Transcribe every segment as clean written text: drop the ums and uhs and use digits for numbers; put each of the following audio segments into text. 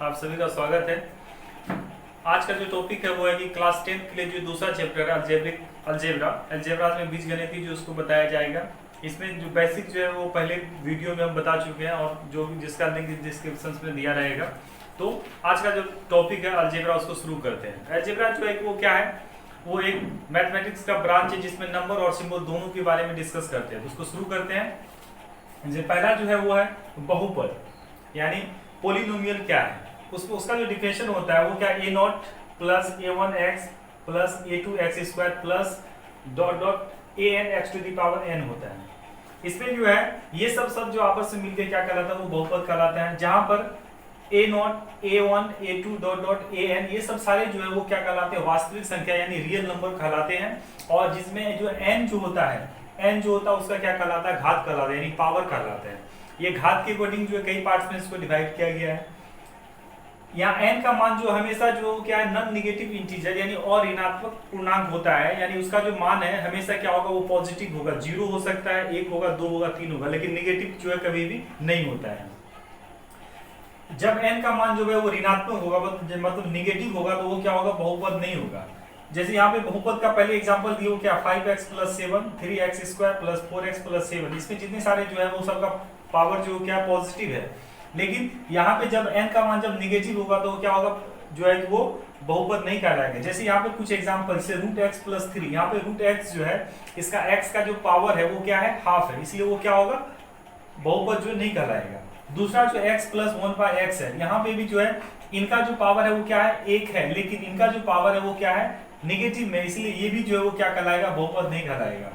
आप सभी का स्वागत है। आज का जो टॉपिक है वो है कि क्लास 10 के लिए जो दूसरा चैप्टर है अलजेब्रा में बीजगणित जो उसको बताया जाएगा। इसमें जो बेसिक जो है वो पहले वीडियो में हम बता चुके हैं और जो जिसका लिंक डिस्क्रिप्शन में दिया रहेगा। तो आज का जो टॉपिक है अलजेब्रा उसको शुरू करते हैं। अलजेब्रा जो है वो क्या है, वो एक मैथमेटिक्स का ब्रांच है जिसमें नंबर और सिंबल दोनों के बारे में डिस्कस करते हैं। तो उसको शुरू करते हैं। पहला जो है वो है बहुपद, यानी पोलिनोमियल क्या है, उसका जो डिफिनेशन होता है वो क्या, A naught plus a1x plus a2x square plus dot dot an x to the power n होता है। इसमें जो है ये सब जो आपस में मिलकर क्या कहलाता है वो बहुपद कहलाता है, जहां पर a not a1 a2 dot dot an ये सब सारे जो है वो क्या कहलाते हैं, वास्तविक संख्या यानी रियल नंबर कहलाते हैं। और जिसमें जो n जो होता है उसका क्या कहलाता है, घात कहलाता है, यानी पावर कहलाता है। ये घात के अकॉर्डिंग जो है कई पार्ट्स में इसको डिवाइड किया गया है। यहाँ n का मान जो हमेशा जो क्या है, नॉन नेगेटिव इंटीजर यानी और ऋणात्मक पूर्णांक होता है, यानी उसका जो मान है हमेशा क्या होगा, वो पॉजिटिव होगा। 0 हो सकता है, 1 होगा, 2 होगा, 3 होगा, लेकिन नेगेटिव जो है कभी भी नहीं होता है। जब n का मान जो है वो ऋणात्मक होगा मतलब नेगेटिव होगा तो वो क्या होगा, बहुपद नहीं होगा। जैसे यहाँ पे बहुपद का पहले एग्जांपल दिया क्या, 5x plus 7 3x square plus 4x plus 7। इसमें जितने सारे जो है वो सबका पावर जो क्या पॉजिटिव है, लेकिन यहाँ पे जब n का मान जब निगेटिव होगा तो क्या होगा, जो है वो बहुपद नहीं कहलाएगा। जैसे यहाँ पे कुछ एग्जांपल, जैसे रूट एक्स प्लस 3, यहाँ पे रूट एक्स जो है इसका x का जो पावर है वो क्या है, हाफ है, इसलिए वो क्या होगा, बहुपद जो नहीं कहलाएगा। दूसरा जो x प्लस 1/x है, यहाँ पे भी जो है इनका जो पावर है वो क्या है, 1 है, लेकिन इनका जो पावर है वो क्या है, निगेटिव में, इसलिए ये भी जो है वो क्या कहलाएगा, बहुपद नहीं कहलाएगा।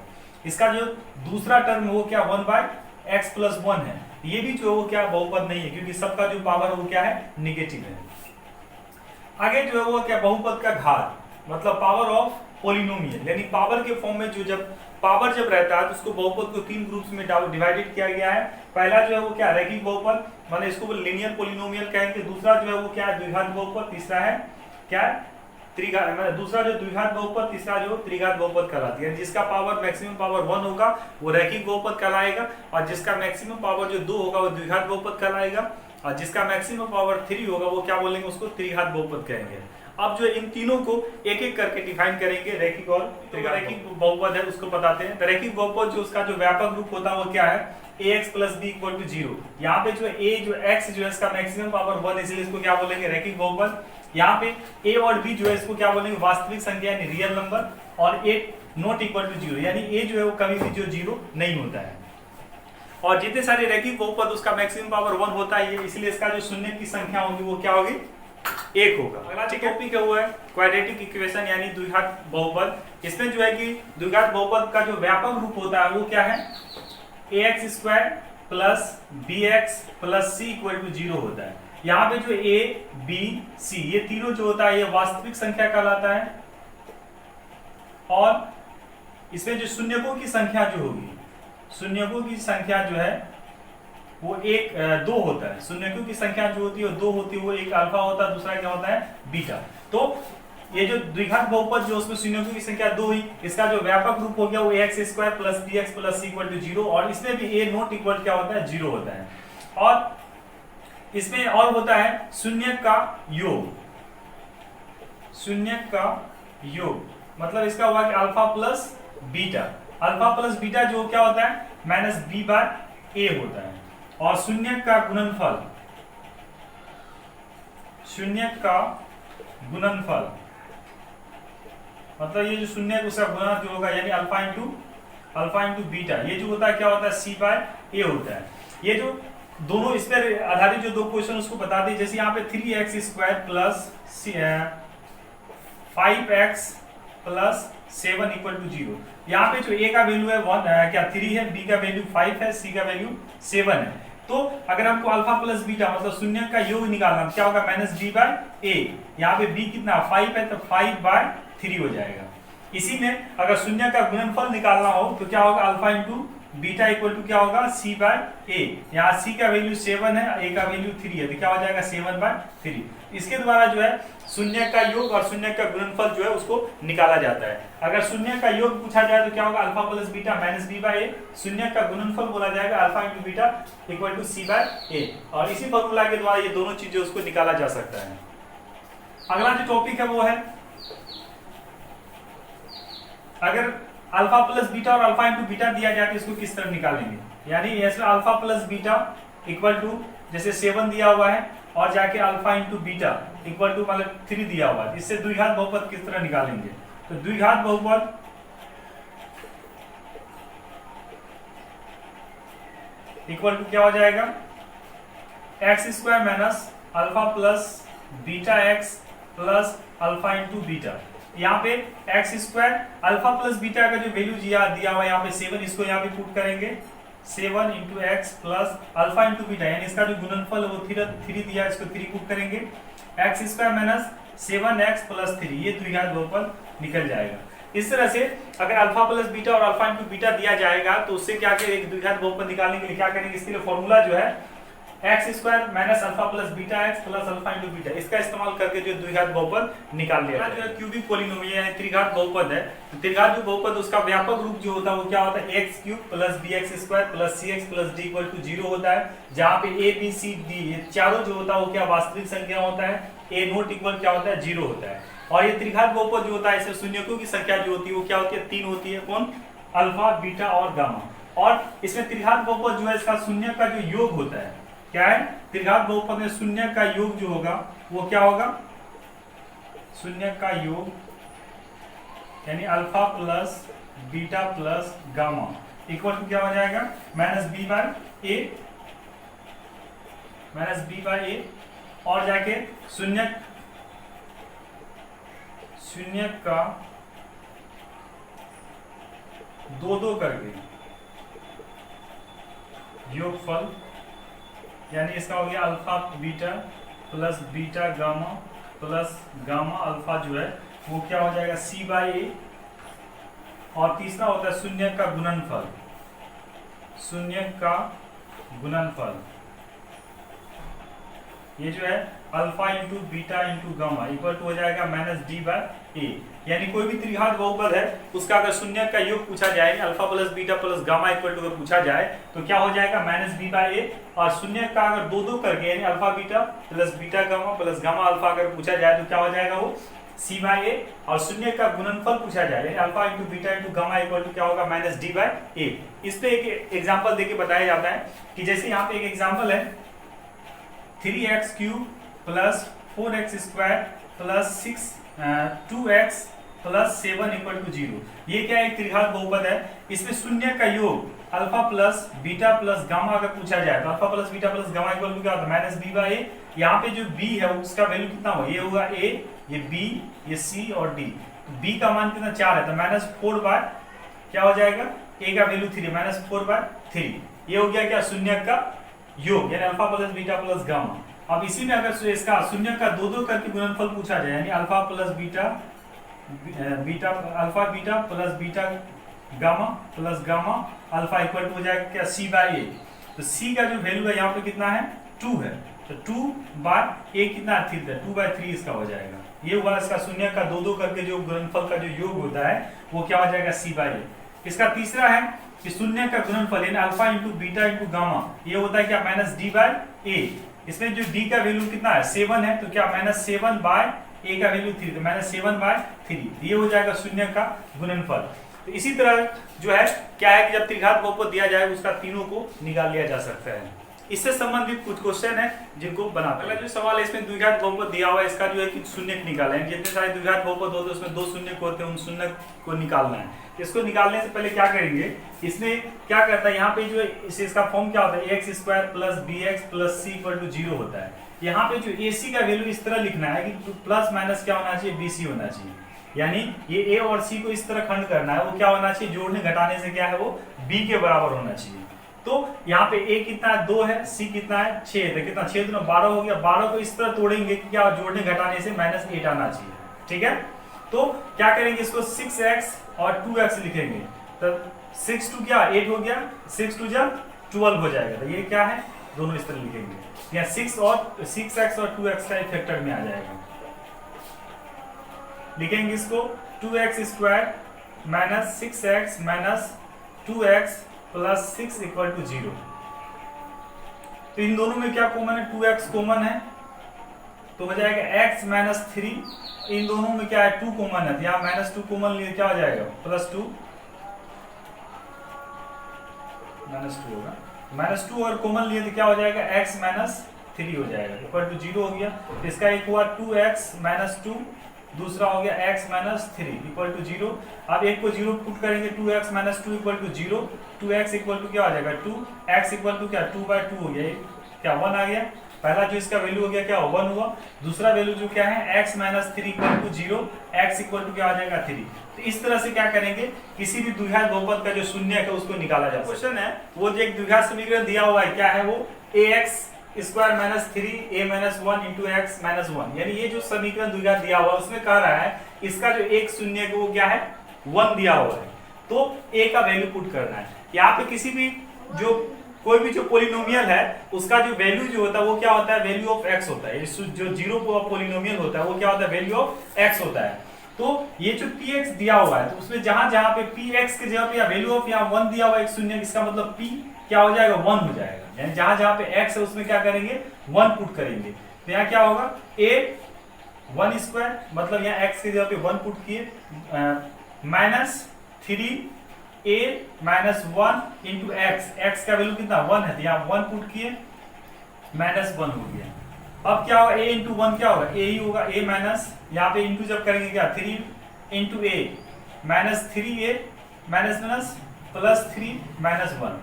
इसका जो दूसरा टर्म वो क्या 1/x प्लस 1 है, ये भी जो है वो क्या बहुपद नहीं है, क्योंकि सबका जो पावर है वो क्या है, निगेटिव है। आगे जो है वो क्या, बहुपद का घात मतलब पावर ऑफ पोलिनोमियल, यानी पावर के फॉर्म में जो जब पावर जब रहता है तो उसको बहुपद को 3 ग्रुप्स में डिवाइडेड किया गया है। पहला जो है वो क्या, रैखिक बहुपद, मतलब इसको लीनियर पोलिनोमियल कहेंगे। दूसरा जो है वो क्या है, द्विघात बहुपद। तीसरा है क्या, त्रिघात, मतलब दूसरा जो द्विघात बहुपद, तीसरा जो त्रिघात बहुपद कहलाती है। जिसका पावर मैक्सिमम पावर 1 होगा वो रैखिक बहुपद कहलाएगा, और जिसका मैक्सिमम पावर जो 2 होगा वो द्विघात बहुपद कहलाएगा, और जिसका मैक्सिमम पावर 3 होगा वो क्या बोलेंगे, उसको त्रिघात बहुपद कहेंगे। अब जो इन तीनों को एक एक करके डिफाइन करेंगे, रैखिक और रैखिक बहुपद है उसको बताते हैं। तो रैखिक बहुपद जो उसका जो व्यापक रूप होता है वो क्या है, ax plus b equal to 0। यहाँ पे जो a जो x जो है इसका मैक्सिमम पावर 1, इसलिए इसको क्या बोलेंगे, रैखिक बहुपद। यहाँ पे a और b जो है इसको क्या बोलेंगे, वास्तविक संख्या यानी रियल नंबर, और a नॉट इक्वल टू 0 यानी a जो है वो कभी भी जो 0 नहीं होता है। और जितने सारे रैखिक बहुपद उसका मैक्सिमम पावर 1 होता है, इसलिए इसका जो शून्य की संख्या होगी वो क्या होगी, 1 होगा। अगला टॉपिक है वो है क्वाड्रेटिक इक्वेशन यानी द्विघात बहुपद। इसमें जो है कि द्विघात बहुपद का जो व्यापक रूप होता है वो क्या है, ax square plus bx plus c equal to 0 होता है। यहाँ पे जो a b c ये तीनों जो होता है ये वास्तविक संख्या कहलाता है, और इसमें जो शून्यकों की संख्या जो होगी, शून्यकों की संख्या जो है वो 2 होता है। शून्यकों की संख्या जो होती है वो 2 होती है, वो एक अल्फा होता है, दूसरा क्या होता है, बीटा। तो ये जो द्विघात बहुपद जो उसमें शून्यकों की संख्या 2 हुई, इसका जो व्यापक रूप हो गया वो ax square plus bx plus c equal to 0, और इसमें भी a नॉट इक्वल क्या होता है, 0 होता है। और इसमें और होता है शून्यक का योग, शून्यक का योग मतलब इसका हुआ कि alpha plus beta. Alpha plus beta जो क्या होता है, माइनस b/a होता है। और शून्यक का गुणनफल, शून्यक का गुणनफल मतलब ये जो शून्य उसका गुणा जो होगा यानी अल्फा इंटू बीटा, ये जो होता है क्या होता है, c/a होता है। ये जो दोनों इस पर आधारित जो 2 क्वेश्चन उसको बता दें। जैसे यहाँ पे 3x square plus 5x plus 7 equal to 0। यहाँ पे जो a का वैल्यू है 3 है, b का वैल्यु 5 है, c का वैल्यू 7 है। तो अगर हमको अल्फा प्लस बीटा मतलब शून्य का योग निकालना क्या होगा, माइनस b/a। यहाँ पे b कितना 5 है तो 5/3 हो जाएगा। इसी में अगर शून्य का गुणनफल निकालना हो तो क्या होगा, alpha into beta equal to क्या होगा, c/a। यहाँ c का वैल्यू 7 है, a का वैल्यू 3 है, तो क्या हो जाएगा 7/3। इसके द्वारा जो है शून्य का योग और शून्य का गुणनफल जो है उसको निकाला जाता है। अगर शून्य का योग पूछा जाए तो क्या होगा, alpha plus beta minus B by A. शून्य का गुणनफल बोला जाएगा alpha into beta equal to C by A, और इसी फॉर्मूला के द्वारा ये दोनों चीजें उसको निकाला जा सकता है। अगला जो टॉपिक है वो है, अगर अल्फा प्लस बीटा और अल्फा इंटू बीटा दिया जाए तो इसको किस तरह निकालेंगे। यानी इसमें alpha plus beta equal to जैसे 7 दिया हुआ है और जाके alpha into beta equal to मतलब 3 दिया हुआ है, इससे द्विघात बहुपद किस तरह निकालेंगे। तो द्विघात बहुपद इक्वल टू क्या हो जाएगा, x square minus alpha plus beta x plus alpha into beta. यहाँ पे x square alpha plus beta का जो वैल्यू दिया हुआ है यहाँ पे 7, इसको यहाँ पे पुट करेंगे 7 into x plus alpha into beta, यानी इसका जो गुणनफल है वो 3 दिया है, इसको 3 पुट करेंगे x square minus 7x plus 3, ये द्विघात बहुपद निकल जाएगा। इस तरह से अगर अल्फा प्लस बीटा और अल्फा इंटू बीटा दिया जाएगा तो उससे क्या करेंगे, एक द्विघात बहुपद निकालने के लिए क्या करेंगे, इसके लिए फॉर्मूला जो है x square minus alpha plus beta x plus alpha into beta, इसका इस्तेमाल करके जो द्विघात बहुपद निकाल लिया जाए। क्यूबिक पोलिनोमियल है, त्रिघात बहुपद है, तो त्रिघात जो बहुपद उसका व्यापक रूप जो होता है वो क्या होता है, X cube plus B X square plus C X plus D equal to 0 होता है, जहाँ पे ए बी सी डी ये चारों जो होता है वो क्या वास्तविक संख्या होता है, ए नोट इक्वल क्या होता है 0 होता है। और ये त्रिघात बहुपद जो होता है इसमें शून्यकों की संख्या जो होती है वो क्या होती है, 3 होती है, कौन, अल्फा बीटा और गामा। और इसमें त्रिघात बहुपद जो है इसका शून्य का जो योग होता है, क्या है, त्रिघात बहुपद में शून्य का योग जो होगा वो क्या होगा, शून्य का योग यानी alpha plus beta plus gamma equal to क्या हो जाएगा, माइनस बी बाई ए, और जाके शून्य का 2 करके योगफल, यानी इसका हो गया alpha beta plus beta gamma plus gamma alpha जो है वो क्या हो जाएगा सी बाई ए, और तीसरा होता है शून्य का गुणनफल, शून्य का गुणनफल ये जो है alpha into beta into gamma equal to हो जाएगा माइनस डी बाई ए। यानी कोई भी त्रिघात बहुपद है उसका अगर शून्य का योग पूछा जाए, alpha plus beta plus gamma equal to पूछा जाए तो क्या हो जाएगा माइनस बी बाई ए, और शून्य का अगर 2 करके यानी alpha beta plus beta gamma plus gamma alpha अगर पूछा जाए तो क्या हो जाएगा वो सी बाई ए, और शून्य का गुणनफल पूछा जाए यानी alpha into beta into gamma equal to क्या होगा माइनस डी बाई ए। इस पे एक एग्जाम्पल देके बताया जाता है कि जैसे यहाँ पे एक एग्जाम्पल है 3x cube plus 4x square plus 2x plus 7 equal to 0। ये क्या एक त्रिघात बहुपद है, इसमें शून्य का योग alpha plus beta plus gamma अगर पूछा जाए तो alpha plus beta plus gamma equal to क्या होता है माइनस बी बाई ए। यहाँ पे जो b है उसका वैल्यू कितना होगा, ये होगा a, ये b, ये c और d। तो b का मान कितना 4 है तो माइनस 4 बाय क्या हो जाएगा, a का वैल्यू 3 माइनस 4 बाय 3। ये हो गया क्या शून्य का योग यानी alpha plus beta plus gamma. अब इसी में अगर इसका शून्य का 2 करके गुणनफल पूछा जाए यानी alpha plus beta alpha beta plus beta gamma alpha equal to हो जाएगा क्या सी बाई ए। तो सी का जो वैल्यू है यहाँ पे कितना है 2 है, तो 2 बाय ए कितना है 3 है, 2 बाय 3 इसका हो जाएगा। ये हुआ इसका शून्य का 2 करके जो गुणनफल का जो योग होता है वो क्या हो जाएगा सी बाई ए। इसका तीसरा है कि शून्य का गुणनफल यानी alpha into beta into gamma ये होता है क्या माइनस डी बाई ए। इसमें जो डी का वैल्यू कितना है 7 है तो क्या माइनस 7 बाय ए का वैल्यू 3 तो माइनस 7 बाय 3, ये हो जाएगा शून्य का गुणनफल। तो इसी तरह जो है क्या है कि जब त्रिघात बहुपद दिया जाए उसका तीनों को निकाल लिया जा सकता है। इससे संबंधित कुछ क्वेश्चन है जिनको बना पहला जो सवाल है इसमें द्विघात बहुपद दिया हुआ है, इसका जो है कि शून्य निकालना है। जितने सारे द्विघात बहुपद होते हैं उसमें 2 शून्य होते हैं, उन शून्य को निकालना है। इसको निकालने से पहले क्या करेंगे, इसमें क्या करता है यहाँ पे जो इसका फॉर्म क्या होता है x square plus B x plus c equal to 0 होता है। यहाँ पे जो ए सी का वैल्यू इस तरह लिखना है कि प्लस माइनस क्या होना चाहिए बी सी होना चाहिए, यानी ये ए और सी को इस तरह खंड करना है, वो क्या होना चाहिए जोड़ने घटाने से क्या है वो बी के बराबर होना चाहिए। तो यहाँ पे ए कितना है 2 है, सी कितना है 6 है, कितना 6 तो 12 हो गया। 12 को इस तरह तोड़ेंगे कि क्या जोड़ने घटाने से माइनस 8 आना चाहिए, ठीक है। तो क्या करेंगे इसको 6x और 2x लिखेंगे, तो 6 टू क्या 8 हो गया, 6 टू जा 12 हो जाएगा। तो ये क्या है दोनों इस तरह लिखेंगे। या 6x और 2x का फैक्टर में आ जाएगा। लिखेंगे इसको 2x square minus 6x minus 2x plus 6 equal to 0। तो इन दोनों में क्या कॉमन है? 2x कॉमन है, तो हो जाएगा x माइनस 3। इन दोनों में क्या है? 2 कॉमन है, यहाँ माइनस 2 कॉमन लिए क्या हो जाएगा? प्लस 2 माइनस 2 होगा। माइनस 2 और कॉमन लिए तो क्या हो जाएगा? x माइनस 3 हो जाएगा, इक्वल टू 0 हो गया। तो इसका एक हुआ 2x माइनस 2, दूसरा हो गया x माइनस 3 इक्वल टू 0। अब एक को 0 पुट करेंगे, 2x minus 2 equal to 0, 2x equal to क्या हो जाएगा? 2, x इक्वल टू क्या? 2/2 हो गया, क्या 1 आ गया। पहला जो इसका वैल्यू हो गया क्या? 1 हुआ। दूसरा वैल्यू जो क्या है? x minus 3 equal to 0, x equal to क्या हो जाएगा? 3। तो इस तरह से क्या करेंगे? किसी भी द्विघात बहुपद का जो शून्य है उसको निकाला जाए। क्वेश्चन है वो जो एक द्विघात समीकरण दिया हुआ है, क्या है वो? ax square minus 3 a minus 1 into x minus 1, यानी ये जो समीकरण द्विघात दिया हुआ है उसमें कह रहा है इसका जो एक शून्य है वो क्या है? 1 दिया हुआ है, तो a का वैल्यू पुट करना है। यहाँ पे किसी भी जो कोई भी जो पोलिनोमियल है उसका जो वैल्यू जो होता है वो क्या होता है? वैल्यू ऑफ x होता है। जो जीरो पोलिनोमियल होता है वो क्या होता है? वैल्यू ऑफ x होता है। तो ये जो px दिया हुआ है तो उसमें जहां जहां पे px के जगह पे या वैल्यू ऑफ यहाँ 1 दिया हुआ है एक शून्य, इसका मतलब p क्या हो जाएगा? 1 हो जाएगा। यानी जहां जहां पे x है उसमें क्या करेंगे? 1 पुट करेंगे। तो यहाँ क्या होगा? a 1 स्क्वायर, मतलब यहाँ x की जगह पे 1 पुट किए, minus 3a minus 1 into x का वैल्यू कितना? 1 है, तो यहाँ 1 पुट किए, माइनस 1 हो गया। अब क्या होगा? a इंटू 1 क्या होगा? a ही होगा, a माइनस, यहाँ पे इंटू जब करेंगे क्या? 3 into a minus 3a minus minus plus 3 minus 1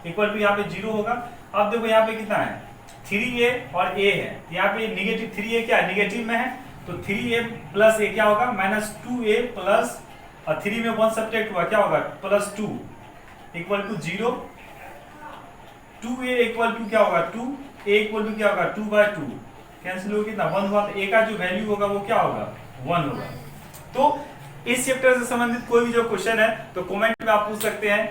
equal to यहाँ पे 0 होगा। अब देखो यहाँ पे कितना है? 3a और a है, यहाँ पे निगेटिव 3a क्या है? निगेटिव में है, तो 3a प्लस a क्या होगा? माइनस 2a प्लस, और 3 में 1 सब्ट्रैक्ट हुआ, क्या होगा? Plus 2 equal to 0। 2a equal to क्या होगा? 2, a इक्वल टू क्या होगा? 2/2 कैंसिल हो, कितना? 1 हुआ। तो a का जो वैल्यू होगा वो क्या होगा? 1 होगा। तो इस चैप्टर से संबंधित कोई भी जो क्वेश्चन है तो कमेंट में आप पूछ सकते हैं।